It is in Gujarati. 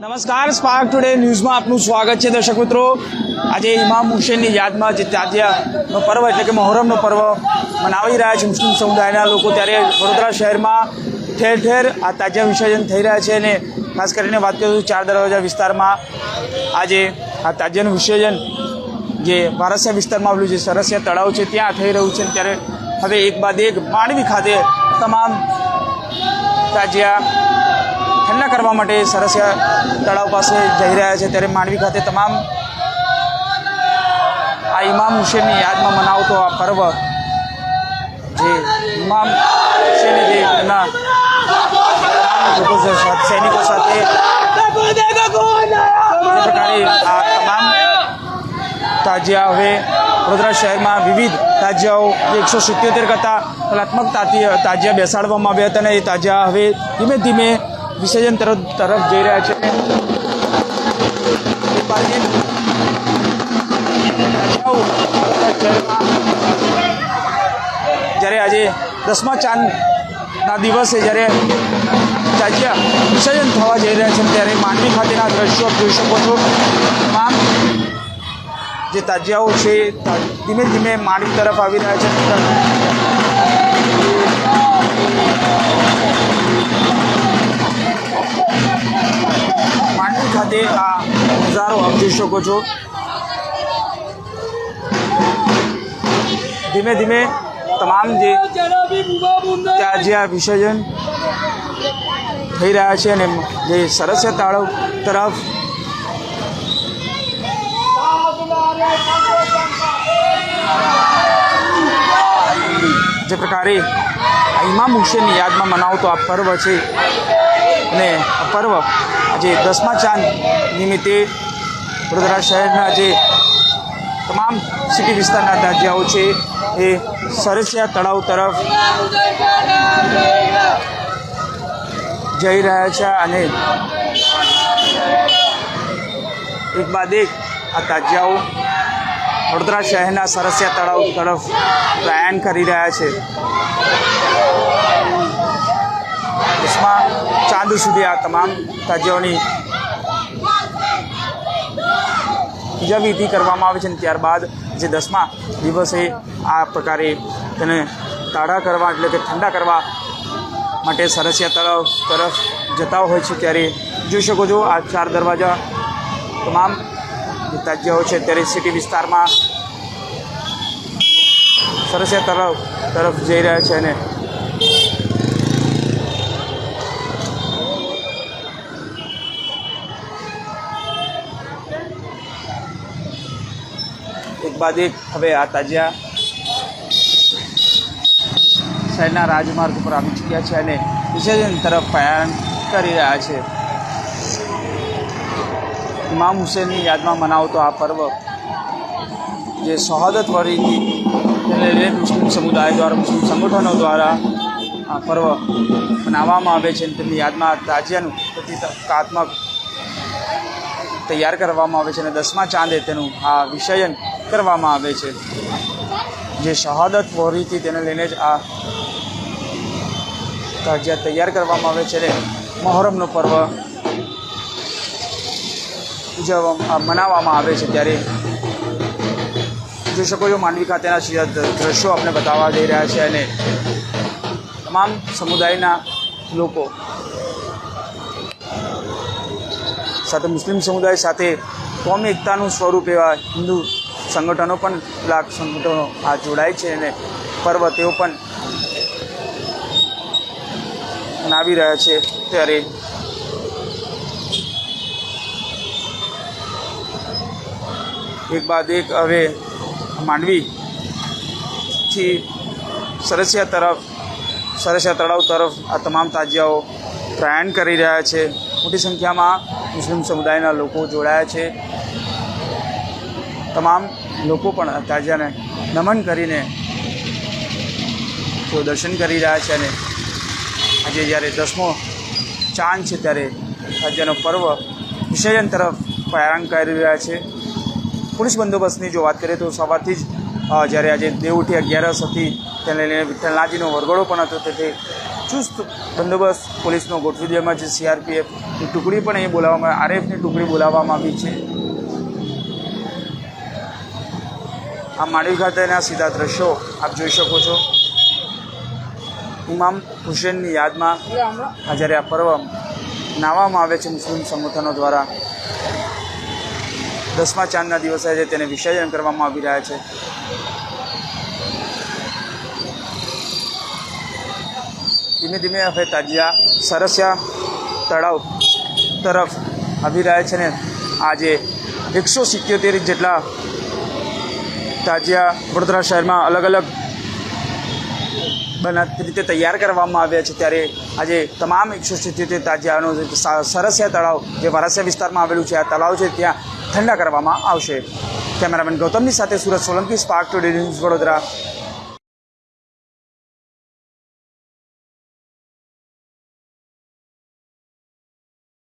नमस्कार स्पार्क टुडे न्यूज़ में आपનું સ્વાગત છે દર્શક મિત્રો। આજે ઇમામ હુસેનની યાદમાં જે તાજિયાનો પર્વ એટલે કે મોહરમનો પર્વ મનાવી રહ્યા છે મુસ્લિમ સમુદાયના લોકો, ત્યારે વડોદરા શહેરમાં ઠેર ઠેર આ તાજિયા વિસર્જન થઈ રહ્યા છે અને ખાસ કરીને વાત કરું ચાર દરવાજા વિસ્તારમાં આજે આ તાજિયાનું વિસર્જન જે વારસિયા વિસ્તારમાં આવેલું જે સરસિયા તળાવ છે ત્યાં થઈ રહ્યું છે। ત્યારે હવે એક બાદ એક માંડવી ખાતે તમામ તાજિયા ठंडा करवा माटे सरसिया तलाव पास जई रहा है। त्यारे मांडवी खाते तमाम आ इमाम हुसैन की याद में मनावतो आ पर्व जे इमाम हुसैन जे सैनिकों साथ प्रकारे आ तमाम ताजिया हवे वडोदरा शहर में विविध ताजियाओ 177 करता कलात्मक ताजिया बेसाड़वामां आव्या हता अने ए ताजिया हवे धीमे धीमे विसर्जन तरफ जई रह्या छे। જ્યારે આજે 10મા ચાંદના દિવસે જ્યારે તાજિયા વિસર્જન થવા જઈ રહ્યા છે ત્યારે માંડવી ખાતેના દ્રશ્યો આપ જોઈ શકો છો। તમામ જે તાજિયાઓ છે ધીમે ધીમે માંડવી તરફ આવી રહ્યા છે। માંડવી ખાતે આ નજારો આપ જોઈ શકો છો। ધીમે ધીમે તમામ જે તાજિયા વિસર્જન થઈ રહ્યા છે અને જે સરસિયા તળાવ તરફ જે પ્રકારે આ ઇમામ હુસેનની યાદમાં મનાવતો આ પર્વ છે અને આ પર્વ આજે 10મા ચાંદ નિમિત્તે વડોદરા શહેરના જે તમામ સિટી વિસ્તારના તાજિયાઓ છે એ સરસિયા તળાવ તરફ જઈ રહ્યા છે અને એક બાદ એક આ તાજિયાઓ વડોદરા શહેરના સરસિયા તળાવ તરફ પ્રયાણ કરી રહ્યા છે। 10મા ચાંદ સુધી આ તમામ તાજિયાઓની પૂજા વિધિ કરવામાં આવે છે અને ત્યારબાદ જે 10મા દિવસે આ પ્રકારે તેને તાળા કરવા એટલે કે ઠંડા કરવા માટે સરસિયા તળાવ તરફ જતા હોય છે। ત્યારે જોઈ શકો છો આ ચાર દરવાજા તમામ જે તાજિયાઓ છે ત્યારે સિટી વિસ્તારમાં સરસિયા તળાવ તરફ જઈ રહ્યા છે અને एक बाद एक हवे आ ताजिया शहरना राजमार्ग पर આવી ચૂક્યા છે અને વિસર્જન તરફ પ્રયાણ કરી રહ્યા છે। ઇમામ હુસેનની યાદમાં મનાવતો આ પર્વ જે શહાદત વરીથી તેને લઈને મુસ્લિમ સમુદાય દ્વારા મુસ્લિમ સંગઠનો દ્વારા આ પર્વ મનાવવામાં આવે છે। તેમની યાદમાં તાજિયાનું પ્રતિકાત્મક તૈયાર કરવામાં આવે છે અને 10મા ચાંદે તેનું આ વિસર્જન કરવામાં આવે છે। જે શહાદત વોરીથી તેને લઈને જ આ તાજિયા તૈયાર કરવામાં આવે છે અને મોહરમનો પર્વ મનાવવામાં આવે છે। ત્યારે જોઈ શકો છો માંડવી ખાતેના દ્રશ્યો આપણે બતાવવા જઈ રહ્યા છે અને તમામ સમુદાયના લોકો સાથે મુસ્લિમ સમુદાય સાથે કોમી એકતાનું સ્વરૂપ એવા હિન્દુ સંગઠનો પણ કેટલાક સંગઠનો આ જોડાય છે અને પર્વ તેઓ પણ મનાવી રહ્યા છે। ત્યારે એક બાદ એક હવે માંડવીથી સરસિયા તળાવ તરફ આ તમામ તાજિયાઓ પ્રયાણ કરી રહ્યા છે। મોટી સંખ્યામાં મુસ્લિમ સમુદાયના લોકો જોડાયા છે। તમામ લોકો પણ તાજિયાને નમન કરીને તેઓ દર્શન કરી રહ્યા છે અને આજે જ્યારે 10મો ચાંદ છે ત્યારે તાજિયાનો પર્વ વિસર્જન તરફ પ્રયાણ કરી રહ્યા છે। પોલીસ બંદોબસ્તની જો વાત કરીએ તો સવારથી જ જ્યારે આજે દેવઉઠી 11 હતી તેને લઈને વિઠ્ઠલનાથજીનો વરઘોડો પણ હતો, તેથી ચુસ્ત બંદોબસ્ત પોલીસનો ગોઠવી દેવામાં છે. CRPFની ટુકડી પણ અહીં બોલાવવામાં, RFની ટુકડી બોલાવવામાં આવી છે. આ માંડવી ખાતેના સીધા દ્રશ્યો આપ જોઈ શકો છો. ઇમામ હુસેનની યાદમાં જ્યારે આ પર્વ મનાવવામાં આવે છે મુસ્લિમ સંગઠનો દ્વારા, 10મા ચાંદના દિવસે છે તેને વિસર્જન કરવામાં આવી રહ્યા છે. ધીમે ધીમે હવે તાજિયા સરસિયા તળાવ તરફ આવી રહ્યા છે ને આજે 177 જેટલા તાજિયા વડોદરા શહેરમાં અલગ અલગ રીતે તૈયાર કરવામાં આવ્યા છે. ત્યારે આજે તમામ 177 તાજિયાનો સરસિયા તળાવ જે વારાસિયા વિસ્તારમાં આવેલું છે, આ તળાવ છે ત્યાં ઠંડા કરવામાં આવશે. કેમેરામેન ગૌતમની સાથે Surat Solanki, spark today news Vadodara.